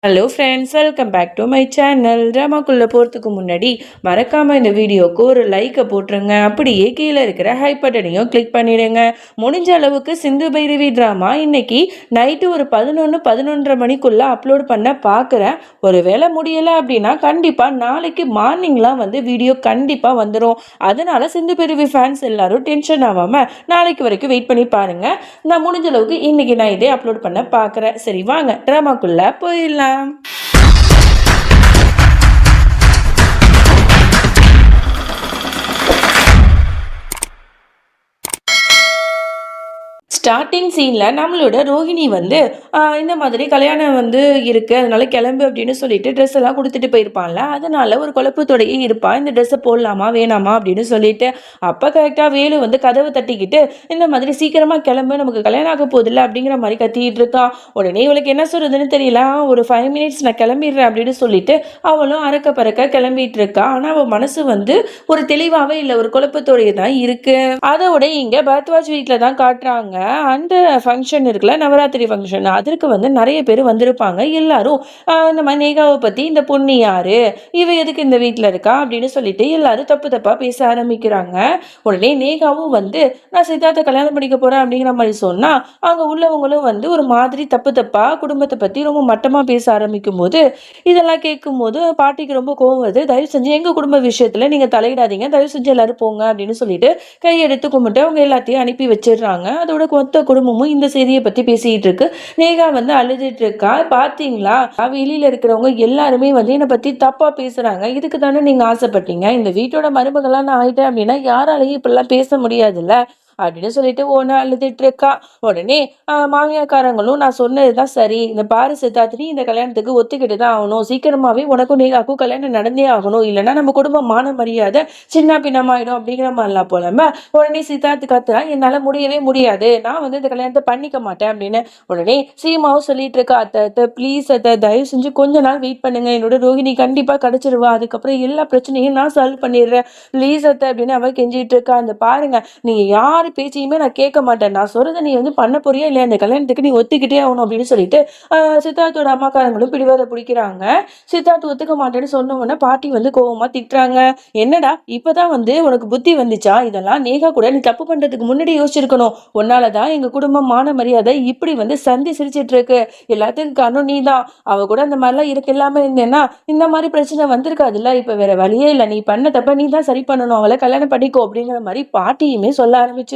Hello friends, welcome back to my channel. ட்ராமாக்குள்ளே போகிறதுக்கு முன்னாடி மறக்காமல் இந்த வீடியோவுக்கு ஒரு லைக்கை போட்டுருங்க. அப்படியே கீழே இருக்கிற ஹை பட்டனையும் கிளிக் பண்ணிடுங்க. முடிஞ்ச அளவுக்கு சிந்து பைரவி ட்ராமா இன்னைக்கு நைட்டு ஒரு 11-11:30 மணிக்குள்ளே அப்லோட் பண்ண பார்க்குறேன். ஒரு வேளை முடியலை அப்படின்னா கண்டிப்பாக நாளைக்கு மார்னிங்லாம் வந்து வீடியோ கண்டிப்பாக வந்துடும். அதனால் சிந்து பைரவி ஃபேன்ஸ் எல்லாரும் டென்ஷன் ஆகாமல் நாளைக்கு வரைக்கும் வெயிட் பண்ணி பாருங்கள். நான் முடிஞ்ச அளவுக்கு இன்னைக்கு நான் இதே அப்லோட் பண்ண பார்க்குறேன். சரி, வாங்க ட்ராமாக்குள்ளே போயிடலாம். ஸ்டார்டிங் சீனில் நம்மளோட ரோஹிணி வந்து இந்த மாதிரி கல்யாணம் வந்து இருக்குது, அதனால கிளம்பு அப்படின்னு சொல்லிட்டு ட்ரெஸ் எல்லாம் கொடுத்துட்டு போயிருப்பான்ல. அதனால ஒரு குழப்பத்தோடையே இருப்பான், இந்த ட்ரெஸ்ஸை போடலாமா வேணாமா அப்படின்னு சொல்லிட்டு. அப்போ கரெக்டாக வேலு வந்து கதவை தட்டிக்கிட்டு இந்த மாதிரி சீக்கிரமாக கிளம்பு, நமக்கு கல்யாணம் ஆக போதில்லை அப்படிங்கிற மாதிரி கத்திக்கிட்டு இருக்கான். உடனே இவளுக்கு என்ன சொல்கிறதுன்னு தெரியல. ஒரு 5 மினிட்ஸ் நான் கிளம்பிடுறேன் அப்படின்னு சொல்லிட்டு அவளும் அறக்க பறக்க கிளம்பிட்டு இருக்கா. ஆனால் அவள் மனசு வந்து ஒரு தெளிவாகவே இல்லை, ஒரு குழப்பத்தோடையே தான் இருக்கு. அதோட இங்கே பரத்வாஜ் வீட்டில் தான் காட்டுறாங்க. அந்த ஃபங்க்ஷன் இருக்குல்ல, நவராத்திரி ஃபங்க்ஷன், அதற்கு வந்து நிறைய பேர் வந்திருப்பாங்க. எல்லாரும் இந்த மாதிரி நேகாவை பற்றி, இந்த பொண்ணு யாரு, இவ எதுக்கு இந்த வீட்டில் இருக்கா அப்படின்னு சொல்லிட்டு எல்லாரும் தப்பு தப்பாக பேச ஆரம்பிக்கிறாங்க. உடனே நேகாவும் வந்து நான் சித்தார்த்தை கல்யாணம் பண்ணிக்க போகிறேன் அப்படிங்கிற மாதிரி சொன்னால் அங்கே உள்ளவங்களும் வந்து ஒரு மாதிரி தப்பு தப்பாக குடும்பத்தை பற்றி ரொம்ப மட்டமாக பேச ஆரம்பிக்கும் போது, இதெல்லாம் கேட்கும் போது பாட்டிக்கு ரொம்ப கோவம் வருது. தயவு செஞ்சு எங்கள் குடும்ப விஷயத்தில் நீங்கள் தலையிடாதீங்க, தயவு செஞ்சு எல்லாரும் போங்க அப்படின்னு சொல்லிட்டு கையெடுத்து கும்பிட்டு அவங்க எல்லாத்தையும் அனுப்பி வச்சிடுறாங்க. அதோட மொத்த குடும்பமும் இந்த செய்தியை பத்தி பேசிட்டு இருக்கு. நேகா வந்து அழுதுட்டு இருக்கா. பாத்தீங்களா, வெளியில இருக்கிறவங்க எல்லாருமே வந்து என்னை பத்தி தப்பா பேசுறாங்க, இதுக்கு தானே நீங்க ஆசைப்பட்டீங்க, இந்த வீட்டோட மருமகளா நான் ஆயிட்டேன் அப்படின்னா யாராலையும் இப்படிலாம் பேச முடியாதுல்ல அப்படின்னு சொல்லிட்டு ஒன்று அழுதுட்டு இருக்கா. உடனே மாமியாக்காரங்களும் நான் சொன்னதுதான் சரி, இந்த பாரு சித்தார்த்தி, இந்த கல்யாணத்துக்கு ஒத்துக்கிட்டு தான் ஆகணும், சீக்கிரமாவே உனக்கும் நேகாக்கும் கல்யாணம் நடந்தே ஆகணும், இல்லைன்னா நம்ம குடும்பம் மான மரியாதை சின்ன பின்னமாயிடும் அப்படிங்கிற மாதிரிலாம் போலாம. உடனே சித்தார்த்து கத்துறா, என்னால முடியவே முடியாது, நான் வந்து இந்த கல்யாணத்தை பண்ணிக்க மாட்டேன் அப்படின்னு. உடனே சீமாவும் சொல்லிட்டு இருக்கா, அத்தை ப்ளீஸ் அத்தை, தயவு செஞ்சு கொஞ்ச நாள் வெயிட் பண்ணுங்க, என்னோட ரோஹிணி கண்டிப்பா கிடைச்சிருவா, அதுக்கப்புறம் எல்லா பிரச்சனையும் நான் சால்வ் பண்ணிடுறேன் ப்ளீஸ் அத்தை அப்படின்னு அவ கெஞ்சிட்டு இருக்கா. அந்த பாருங்க, நீங்க யாரு பேச்சையுமே நான் கேட்க மாட்டேன், நான் சொல்றதை நீ வந்து பண்ண போறியா இல்லையா, இந்த கல்யாணத்துக்கு நீ ஒத்துக்கிட்டே ஆகணும் அப்படின்னு சொல்லிட்டு சித்தார்த்தோட அம்மாக்காரங்களும் பிடிவாத பிடிக்கிறாங்க. சித்தார்த் ஒத்துக்க மாட்டேன்னு சொன்ன உடனே பாட்டி வந்து கோவமா திட்டுறாங்க. என்னடா இப்பதான் வந்து உனக்கு புத்தி வந்துச்சா, இதெல்லாம் நேகா கூட நீ தப்பு பண்றதுக்கு முன்னாடி யோசிச்சிருக்கணும், உன்னாலதான் எங்க குடும்பம் மான மரியாதை இப்படி வந்து சந்தி சிரிச்சிட்டு இருக்கு, எல்லாத்துக்கும் காரணம் நீ தான், அவ கூட அந்த மாதிரிலாம் இருக்கு இல்லாம இருந்தேன்னா இந்த மாதிரி பிரச்சனை வந்திருக்காதுல்ல, இப்ப வேற வழியே இல்லை, நீ பண்ண தப்ப நீ தான் சரி பண்ணணும், அவளை கல்யாணம் பண்ணிக்கோ அப்படிங்கிற மாதிரி பாட்டியுமே சொல்ல ஆரம்பிச்சிடுறாங்க.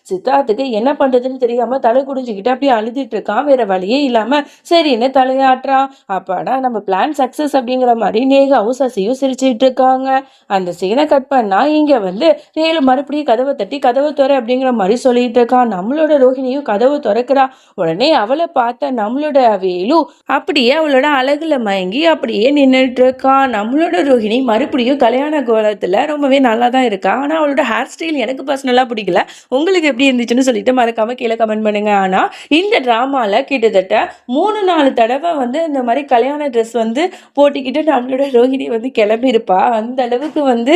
சித்தார்த்துக்கு என்ன பண்றதுன்னு தெரியாம தலை குடிஞ்சுக்கிட்டு அப்படியே அழுதுட்டு இருக்கான். வேற வழியே இல்லாம சரின்னு தலையாட்டுறான். அப்பாடா நம்ம பிளான் சக்சஸ் அப்படிங்கிற மாதிரி நேகாவும் சசியும் சிரிச்சுட்டு இருக்காங்க. அந்த சீனை கட் பண்ணா இங்க வந்து வேலு மறுபடியும் கதவை தட்டி கதவை துற அப்படிங்கிற மாதிரி சொல்லிட்டு இருக்கான். நம்மளோட ரோஹிணியும் கதவை துறக்கிறா. உடனே அவளை பார்த்த நம்மளோட வேலு அப்படியே அவளோட அழகுல மயங்கி அப்படியே நின்றுட்டு இருக்கான். நம்மளோட ரோஹிணி மறுபடியும் கல்யாண கோலத்துல ரொம்பவே நல்லா தான் இருக்கா. ஆனா அவளோட ஹேர் ஸ்டைல் எனக்கு பர்சனலா பிடிக்கல. உங்களுக்கு எப்படி இருந்துச்சுன்னு சொல்லிட்டு மறக்காம கீழே கமெண்ட் பண்ணுங்க. ஆனா இந்த டிராமால கிட்டத்தட்ட 3-4 தடவை வந்து இந்த மாதிரி கல்யாண ட்ரெஸ் வந்து போட்டிக்கிட்டு நம்மளோட ரோஹிணி வந்து கிளம்பி இருப்பா. அந்த அளவுக்கு வந்து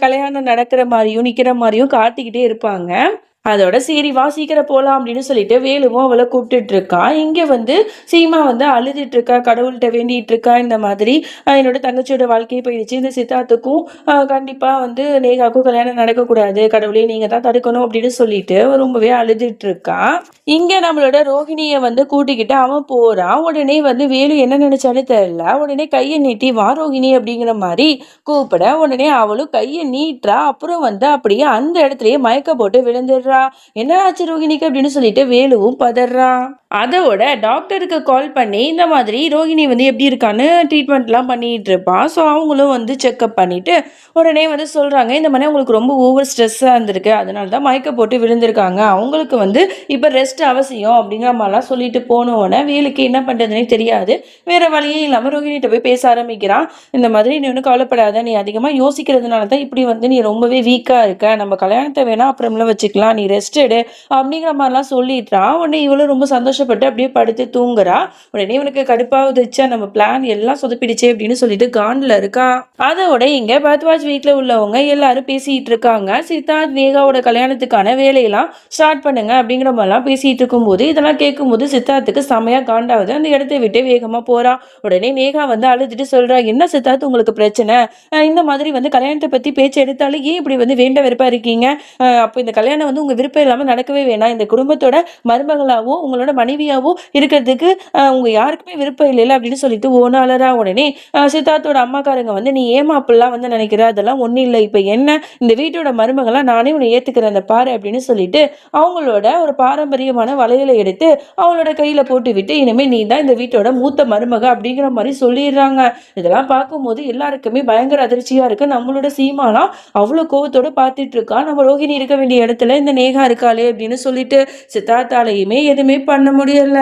கல்யாணம் நடக்கிற மாதிரியும் நிக்கிற மாதிரியும் காட்டிக்கிட்டே இருப்பாங்க. அதோட சரி வா சீக்கிரம் போகலாம் அப்படின்னு சொல்லிட்டு வேலுவும் அவளை கூப்பிட்டுட்டு இருக்கா. இங்கே வந்து சீமா வந்து அழுதுட்டு இருக்கா, கடவுள்கிட்ட வேண்டிட்டு இருக்கா. இந்த மாதிரி என்னோட தங்கச்சியோட வாழ்க்கையை போயிடுச்சு, இந்த சித்தார்த்துக்கும் கண்டிப்பாக வந்து நேகாவுக்கும் கல்யாணம் நடக்கக்கூடாது, கடவுளே நீங்கள் தான் தடுக்கணும் அப்படின்னு சொல்லிட்டு ரொம்பவே அழுதுட்டு இருக்கா. இங்கே நம்மளோட ரோஹிணியை வந்து கூட்டிக்கிட்டு அவன் போகிறான். உடனே வந்து வேலு என்ன நினைச்சாலும் தெரியல, உடனே கையை நீட்டி வா ரோஹிணி அப்படிங்கிற மாதிரி கூப்பிட உடனே அவளும் கையை நீட்டுறா. அப்புறம் வந்து அப்படியே அந்த இடத்துலயே மயக்க போட்டு விழுந்துடுறா. என்ன ஆச்சு ரோஹிணிக்கு அப்படின்னு சொல்லிட்டு வேலுவும் பதறான். அதோட டாக்டருக்கு கால் பண்ணி இந்த மாதிரி ரோஹிணி வந்து எப்படி இருக்கான்னு ட்ரீட்மெண்ட்லாம் பண்ணிட்டு இருப்பான். ஸோ அவங்களும் வந்து செக்அப் பண்ணிட்டு உடனே வந்து சொல்றாங்க, இந்த மாதிரி அவங்களுக்கு ரொம்ப ஓவர் ஸ்ட்ரெஸ்ஸாக இருந்திருக்கு, அதனால தான் மயக்க போட்டு விழுந்திருக்காங்க, அவங்களுக்கு வந்து இப்போ ரெஸ்ட் அவசியம் அப்படிங்கிற மாதிரிலாம் சொல்லிட்டு போனோடனே வேலுக்கு என்ன பண்ணுறதுனே தெரியாது. வேற வழியே இல்லாமல் ரோஹிணிகிட்ட போய் பேச ஆரம்பிக்கிறான். இந்த மாதிரி நீ ஒன்றும் கவலைப்படாத, நீ அதிகமாக யோசிக்கிறதுனால தான் இப்படி வந்து நீ ரொம்பவே வீக்காக இருக்க, நம்ம கல்யாணத்தை வேணா அப்புறம்லாம் வச்சுக்கலாம், நீ நீ ரெஸ்ட் எடு அப்படிங்கிற மாதிரிலாம் சொல்லிடுறான். உடனே இவளும் ரொம்ப சந்தோஷப்பட்டு அப்படியே படுத்து தூங்குறா. உடனே இவனுக்கு கடுப்பாவுதுச்சா நம்ம பிளான் எல்லாம் சொதப்பிடுச்சே அப்படின்னு சொல்லிட்டு காண்டில் இருக்கா. அதோட இங்க பரத்வாஜ் வீட்டில் உள்ளவங்க எல்லாரும் பேசிட்டு இருக்காங்க. சித்தார்த் நேகாவோட கல்யாணத்துக்கான வேலையெல்லாம் ஸ்டார்ட் பண்ணுங்க அப்படிங்கிற மாதிரிலாம் பேசிட்டு இருக்கும்போது இதெல்லாம் கேட்கும்போது சித்தார்த்துக்கு செமையா காண்டாவது. அந்த இடத்தை விட்டு வேகமா போறா. உடனே நேகா வந்து அழுதுட்டு சொல்றா, என்ன சித்தார்த் உங்களுக்கு பிரச்சனை? இந்த மாதிரி வந்து கல்யாணத்தை பத்தி பேச்சு எடுத்தாலும் ஏன் இப்படி வந்து வேண்ட வெறுப்பா இருக்கீங்க? அப்போ இந்த கல்யாணம் வந்து உங்க விருப்பம் இல்லாம நடக்கவே வேணாம். இந்த குடும்பத்தோட மருமகளாவோ உங்களோட மனைவியாவோ இருக்கிறதுக்கு உங்க யாருக்குமே விருப்பம் இல்லைல்ல அப்படின்னு சொல்லிட்டு ஓன அலறா. உடனே சித்தார்த்தோட அம்மாக்காரங்க வந்து நீ ஏமா அப்படிலாம் வந்து நினைக்கிற, அதெல்லாம் ஒன்றும் இல்லை, இப்போ என்ன இந்த வீட்டோட மருமகளாக நானே உன்னை ஏற்றுக்கிறேன் அந்த பாரு அப்படின்னு சொல்லிட்டு அவங்களோட ஒரு பாரம்பரியமான வளையலை எடுத்து அவளோட கையில் போட்டு விட்டு இனிமேல் நீ தான் இந்த வீட்டோட மூத்த மருமக அப்படிங்கிற மாதிரி சொல்லிடுறாங்க. இதெல்லாம் பார்க்கும்போது எல்லாருக்குமே பயங்கர அதிர்ச்சியாக இருக்குது. நம்மளோட சீமாலாம் அவ்வளோ கோவத்தோடு பார்த்துட்டு இருக்கா. நம்ம ரோஹிணி இருக்க வேண்டிய இடத்துல இந்த நேகா இருக்காளே அப்படின்னு சொல்லிட்டு சித்தார்த்தாலையுமே எதுவுமே பண்ண முடியல.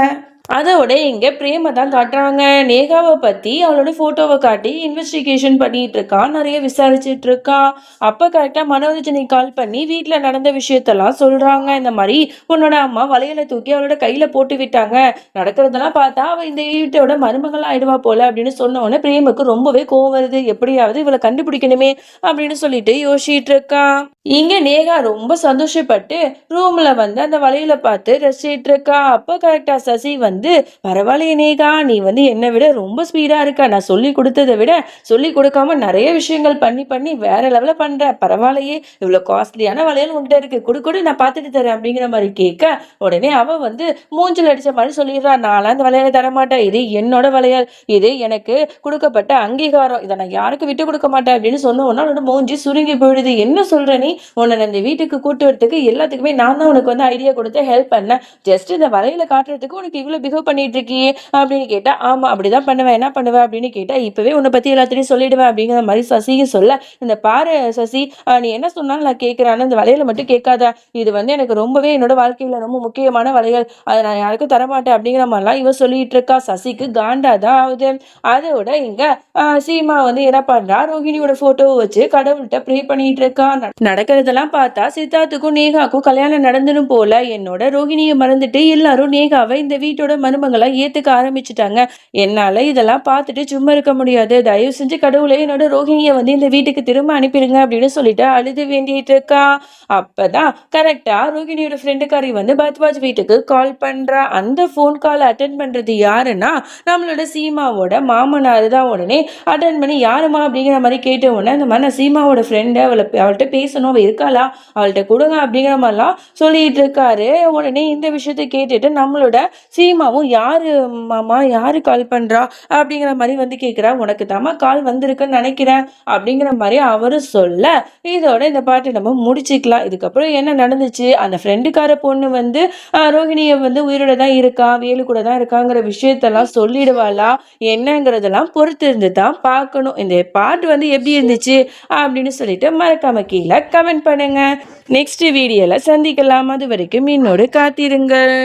அதோட இங்க பிரேம தான் காட்டுறாங்க. நேகாவை பத்தி அவளோட போட்டோவை காட்டி இன்வெஸ்டிகேஷன் பண்ணிட்டு இருக்கான், நிறைய விசாரிச்சுட்டு இருக்கான். அப்ப கரெக்டா மனோரஞ்சனி கால் பண்ணி வீட்டுல நடந்த விஷயத்தெல்லாம் சொல்றாங்க. இந்த மாதிரி உன்னோட அம்மா வளையலை தூக்கி அவளோட கையில போட்டு விட்டாங்க, நடக்கிறதெல்லாம் பார்த்தா அவ இந்த வீட்டோட மருமகள் ஆயிடுவா போல அப்படின்னு சொன்ன உடனே பிரேமுக்கு ரொம்பவே கோவம் வருது. எப்படியாவது இவளை கண்டுபிடிக்கணுமே அப்படின்னு சொல்லிட்டு யோசிச்சுட்டு இருக்கான். இங்க நேகா ரொம்ப சந்தோஷப்பட்டு ரூம்ல வந்து அந்த வளையல பார்த்து ரசிச்சிட்டு இருக்கா. அப்ப கரெக்டா சசி வந்து பரவாயில்லையே நேகா, நீ வந்து என்னை விட ரொம்ப ஸ்பீடா இருக்க, நான் சொல்லி கொடுத்ததை விட சொல்லி கொடுக்காம நிறைய விஷயங்கள் பண்ணி பண்ணி வேற லெவல பண்ற, பரவாயில்லையே, இவ்வளவு காஸ்ட்லியான வளையல் உன்கிட்ட இருக்கு, குடு நான் பார்த்துட்டு தரேன் அப்படிங்கிற மாதிரி கேட்க உடனே அவ வந்து மூஞ்சில் அடிச்ச மாதிரி சொல்லிடுறா, நான்லாம் அந்த வளையலை தரமாட்டேன், இது என்னோட வளையல், இது எனக்கு கொடுக்கப்பட்ட அங்கீகாரம், இதை நான் யாருக்கு விட்டு கொடுக்க மாட்டேன் அப்படின்னு சொன்ன உடனே மூஞ்சி சுருங்கி போயிடுது. என்ன சொல்ற நீ, உன்னை இந்த வீட்டுக்கு கூட்டு வரதுக்கு எல்லாத்துக்குமே நான் தான் உனக்கு வந்து ஐடியா கொடுத்து ஹெல்ப் பண்ணேன், ஜஸ்ட் இந்த வலையில காட்டுறதுக்கு உனக்கு இவ்வளவு பிஹேவ் பண்ணிட்டு இருக்கியே அப்படின்னு கேட்டா, ஆமா அப்படிதான் பண்ணுவேன், என்ன பண்ணுவேன் அப்படின்னு கேட்டா, இப்பவே உன்னை பத்தி எல்லாத்தையும் சொல்லிடுவேன் அப்படிங்கிற மாதிரி சசியும் சொல்ல, இந்த பாரு சசி, நீ என்ன சொன்னாலும் நான் கேட்கிறேன், இந்த வலையில மட்டும் கேட்காத, இது வந்து எனக்கு ரொம்பவே என்னோட வாழ்க்கையில ரொம்ப முக்கியமான வலைகள், அதை நான் யாருக்கும் தரமாட்டேன் அப்படிங்கிற மாதிரிலாம் இவ சொல்லிட்டு இருக்கா. சசிக்கு காண்டாதான் ஆகுது. அதோட இங்க சீமா வந்து என்ன பண்றா, ரோஹிணியோட போட்டோவை வச்சு கடவுள்கிட்ட ப்ரே பண்ணிட்டு இருக்கா. நடக்கிறதெல்லாம் பார்த்தா சித்தார்த்துக்கும் நேகாக்கும் கல்யாணம் நடந்துடும் போல. என்னோட ரோஹிணியை மறந்துட்டு எல்லாரும் நேகாவை இந்த வீட்டோட மருமகளா ஏத்துக்க ஆரம்பிச்சுட்டாங்க. என்னால இதெல்லாம் பார்த்துட்டு சும்மா இருக்க முடியாது, தயவு செஞ்சு கடவுளே என்னோட ரோஹிணியை வந்து இந்த வீட்டுக்கு திரும்ப அனுப்பிடுங்க அப்படின்னு சொல்லிட்டு அழுது வேண்டிட்டு இருக்கா. அப்பதான் கரெக்டா ரோஹிணியோட ஃப்ரெண்டுக்காரி வந்து பரத்வாஜ் வீட்டுக்கு கால் பண்றா. அந்த போன் கால் அட்டன் பண்றது யாருன்னா நம்மளோட சீமாவோட மாமனார் தான். உடனே அட்டன் பண்ணி யாருமா அப்படிங்கிற மாதிரி கேட்ட உடனே அந்த மாதிரி சீமாவோட ஃப்ரெண்டு, அவள்கிட்ட பேசணும், அவள் இருக்காளா, அவள்கிட்ட கொடுங்க அப்படிங்கிற மாதிரிலாம் சொல்லிட்டு இருக்காரு. உடனே இந்த விஷயத்தை கேட்டுட்டு நம்மளோட சீமாவும் யாரு மாமா, யாரு கால் பண்றா அப்படிங்கிற மாதிரி வந்து கேட்கிறா. உனக்கு தாமா கால் வந்திருக்குன்னு நினைக்கிறேன் அப்படிங்கிற மாதிரி அவரும் சொல்ல, இதோட இந்த பாட்டு நம்ம முடிச்சுக்கலாம். இதுக்கப்புறம் என்ன நடந்துச்சு, அந்த ஃப்ரெண்டுக்கார பொண்ணு வந்து ரோஹிணியை வந்து உயிரோட தான் இருக்கா, வேலு கூட தான் இருக்காங்கிற விஷயத்தெல்லாம் சொல்லிடுவாளா என்னங்கிறதெல்லாம் பொறுத்து இருந்து தான் பார்க்கணும். இந்த பாட்டு வந்து எப்படி இருந்துச்சு அப்படின்னு சொல்லிட்டு மறக்காம கீழே கமெண்ட் பண்ணுங்க. நெக்ஸ்ட் வீடியோல சந்திக்கலாம். அது வரைக்கும் என்னோடு காத்திருங்கள்.